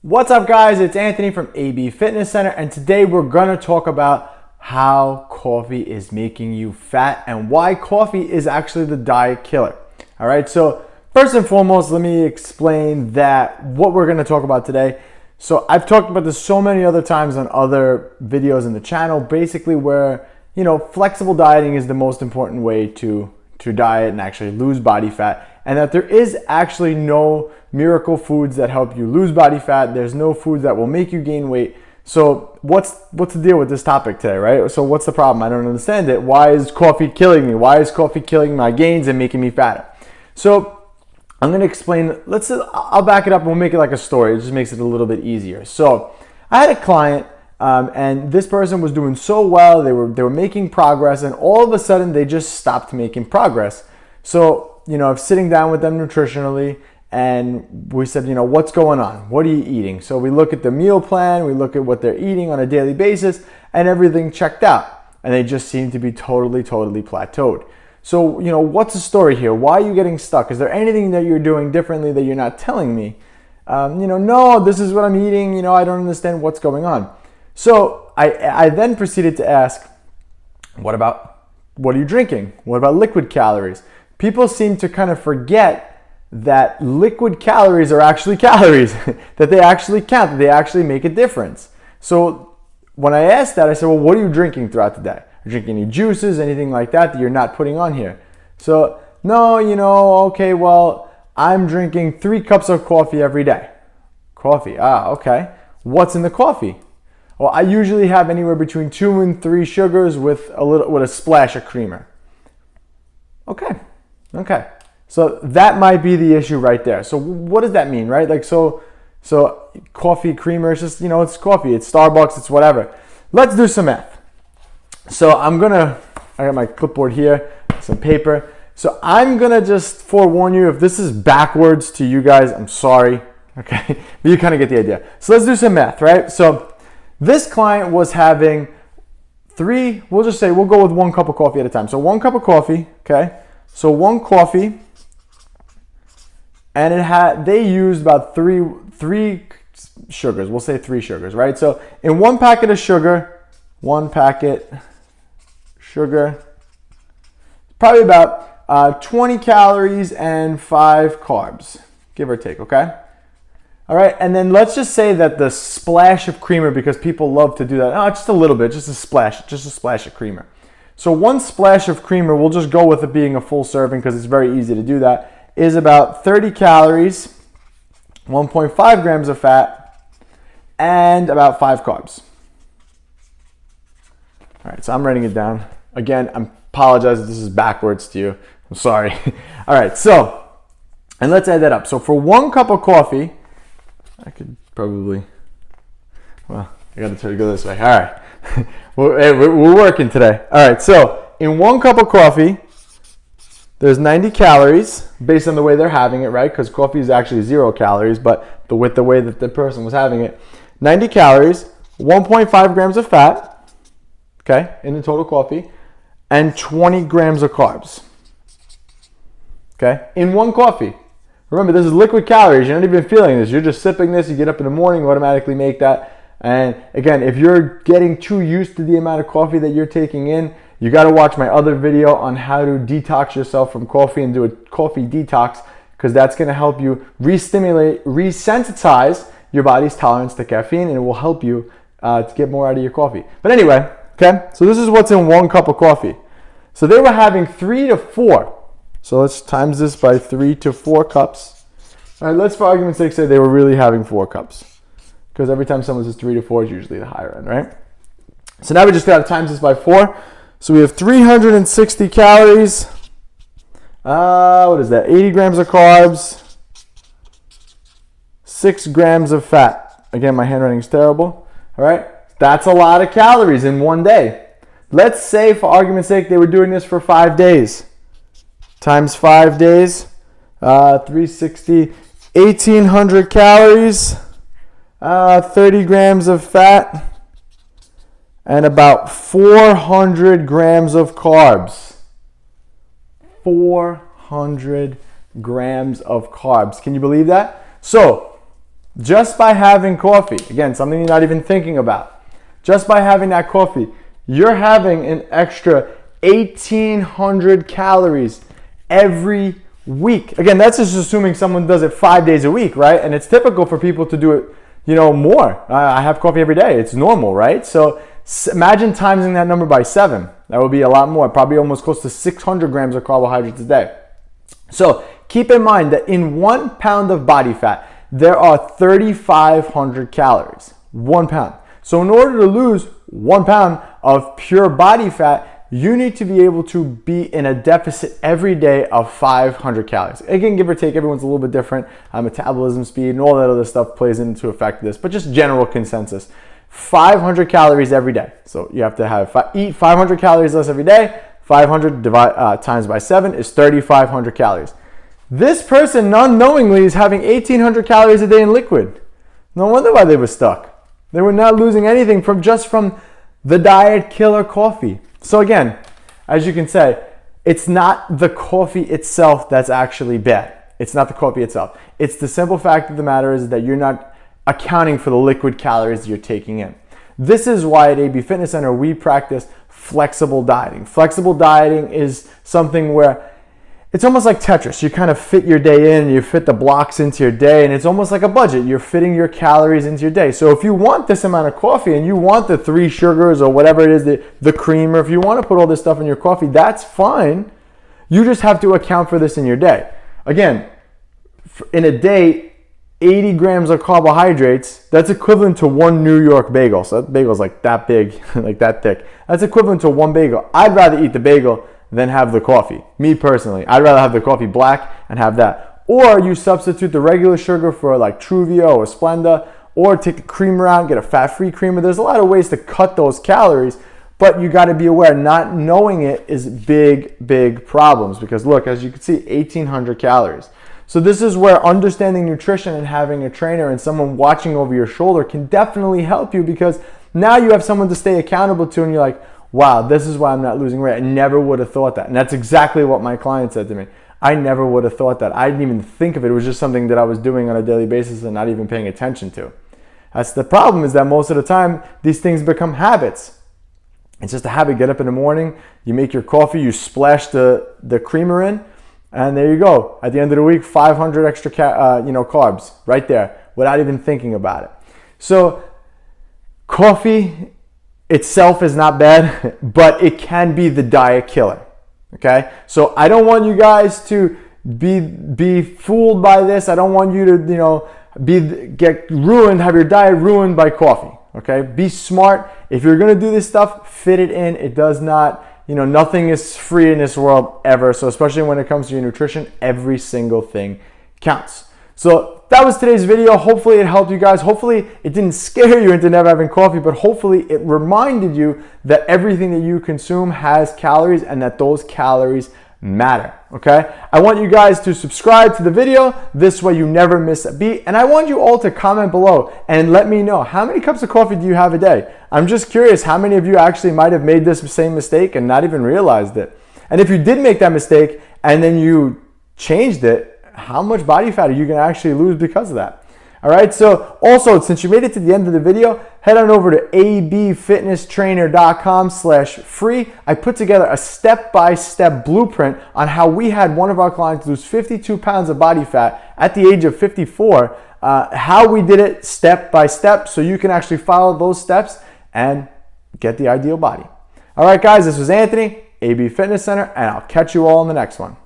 What's up, guys? It's Anthony from AB Fitness Center, and today we're gonna talk about how coffee is making you fat and why coffee is actually the diet killer. All right, so first and foremost, let me explain that what we're gonna talk about today. So I've talked about this so many other times on other videos in the channel, basically where, flexible dieting is the most important way to diet and actually lose body fat, and that there is actually no miracle foods that help you lose body fat. There's no foods that will make you gain weight. So what's the deal with this topic today, right? So what's the problem? I don't understand it. Why is coffee killing me? Why is coffee killing my gains and making me fatter? So I'm going to explain. I'll back it up and we'll make it like a story. It just makes it a little bit easier. So I had a client and this person was doing so well. They were making progress, and all of a sudden they just stopped making progress. So, I'm sitting down with them nutritionally, and we said, what's going on? What are you eating? So we look at the meal plan, we look at what they're eating on a daily basis, and everything checked out. And they just seem to be totally plateaued. So, what's the story here? Why are you getting stuck? Is there anything that you're doing differently that you're not telling me? No, this is what I'm eating. I don't understand what's going on. So I then proceeded to ask, what are you drinking? What about liquid calories? People seem to kind of forget that liquid calories are actually calories, that they actually count, that they actually make a difference. So when I asked that, I said, well, what are you drinking throughout the day? Are you drinking any juices, anything like that you're not putting on here? So, no, okay, well, I'm drinking 3 cups of coffee every day. Coffee, okay. What's in the coffee? Well, I usually have anywhere between 2 and 3 sugars with a splash of creamer. Okay. So that might be the issue right there. So what does that mean, right? So coffee, creamer, it's just, it's coffee, it's Starbucks, it's whatever. Let's do some math. So I got my clipboard here, some paper. So I'm gonna just forewarn you, if this is backwards to you guys, I'm sorry, okay? But you kind of get the idea. So let's do some math, right? So this client was having we'll go with 1 cup of coffee at a time. So 1 cup of coffee, okay? So 1 coffee, and they used about three sugars. We'll say 3 sugars, right? So in 1 packet of sugar, probably about 20 calories and 5 carbs, give or take, okay? All right, and then let's just say that the splash of creamer, because people love to do that. Just a little bit, just a splash of creamer. So 1 splash of creamer, we'll just go with it being a full serving because it's very easy to do that, is about 30 calories, 1.5 grams of fat, and about 5 carbs. All right, so I'm writing it down. Again, I apologize if this is backwards to you. I'm sorry. All right, and let's add that up. So for 1 cup of coffee, I could probably, I got to go this way. All right. We're working today. All right. So in 1 cup of coffee, there's 90 calories based on the way they're having it, right? Because coffee is actually 0 calories, but with the way that the person was having it, 90 calories, 1.5 grams of fat, okay, in the total coffee, and 20 grams of carbs, okay, in 1 coffee. Remember, this is liquid calories. You're not even feeling this. You're just sipping this. You get up in the morning, you automatically make that. And again, if you're getting too used to the amount of coffee that you're taking in, you got to watch my other video on how to detox yourself from coffee and do a coffee detox, because that's going to help you resensitize your body's tolerance to caffeine, and it will help you to get more out of your coffee. But anyway, okay, so this is what's in 1 cup of coffee. So they were having 3 to 4. So let's times this by 3 to 4 cups. All right, let's for argument's sake say they were really having 4 cups, because every time someone says 3 to 4 is usually the higher end, right? So now we just got to times this by 4. So we have 360 calories. What is that? 80 grams of carbs, 6 grams of fat. Again, my handwriting is terrible. All right, that's a lot of calories in 1 day. Let's say, for argument's sake, they were doing this for 5 days. Times 5 days, 360, 1,800 calories, 30 grams of fat, and about 400 grams of carbs. 400 grams of carbs. Can you believe that? So just by having coffee, again, something you're not even thinking about, just by having that coffee, you're having an extra 1,800 calories every week. Again, that's just assuming someone does it 5 days a week, right? And it's typical for people to do it, more. I have coffee every day. It's normal, right? So imagine timesing that number by 7. That would be a lot more, probably almost close to 600 grams of carbohydrates a day. So keep in mind that in 1 pound of body fat, there are 3,500 calories. 1 pound. So in order to lose 1 pound of pure body fat, you need to be able to be in a deficit every day of 500 calories. Again, give or take, everyone's a little bit different. Metabolism speed and all that other stuff plays into effect this, but just general consensus. 500 calories every day. So you have to eat 500 calories less every day. 500 times by 7 is 3,500 calories. This person unknowingly is having 1,800 calories a day in liquid. No wonder why they were stuck. They were not losing anything from the diet killer coffee. So again, as you can say, it's not the coffee itself that's actually bad. It's not the coffee itself. It's the simple fact of the matter is that you're not accounting for the liquid calories you're taking in. This is why at AB Fitness Center we practice flexible dieting. Flexible dieting is something where it's almost like Tetris. You kind of fit your day in, you fit the blocks into your day, and it's almost like a budget. You're fitting your calories into your day. So if you want this amount of coffee and you want the 3 sugars or whatever it is, the creamer, if you want to put all this stuff in your coffee, that's fine. You just have to account for this in your day. Again, in a day, 80 grams of carbohydrates, that's equivalent to 1 New York bagel. So that bagel's like that big, like that thick. That's equivalent to 1 bagel. I'd rather eat the bagel than have the coffee. Me personally, I'd rather have the coffee black and have that. Or you substitute the regular sugar for like Truvia or Splenda, or take the creamer out and get a fat-free creamer. There's a lot of ways to cut those calories, but you got to be aware, not knowing it is big problems, because look, as you can see, 1,800 calories. So this is where understanding nutrition and having a trainer and someone watching over your shoulder can definitely help you, because now you have someone to stay accountable to, and you're like, wow, this is why I'm not losing weight. I never would have thought that. And that's exactly what my client said to me. I never would have thought that. I didn't even think of it. It was just something that I was doing on a daily basis and not even paying attention to. That's the problem, is that most of the time, these things become habits. It's just a habit. Get up in the morning, you make your coffee, you splash the creamer in, and there you go. At the end of the week, 500 extra carbs right there without even thinking about it. So coffee itself is not bad, but it can be the diet killer. Okay? So I don't want you guys to be fooled by this. I don't want you to, get ruined, have your diet ruined by coffee. Okay? Be smart. If you're going to do this stuff, fit it in. It does not, nothing is free in this world ever. So especially when it comes to your nutrition, every single thing counts. So that was today's video. Hopefully it helped you guys. Hopefully it didn't scare you into never having coffee, but hopefully it reminded you that everything that you consume has calories and that those calories matter, okay? I want you guys to subscribe to the video. This way you never miss a beat. And I want you all to comment below and let me know, how many cups of coffee do you have a day? I'm just curious how many of you actually might have made this same mistake and not even realized it. And if you did make that mistake and then you changed it, how much body fat are you going to actually lose because of that? All right, so also, since you made it to the end of the video, head on over to abfitnesstrainer.com/free. I put together a step-by-step blueprint on how we had one of our clients lose 52 pounds of body fat at the age of 54, how we did it step by step, so you can actually follow those steps and get the ideal body. All right, guys, this was Anthony, AB Fitness Center, and I'll catch you all in the next one.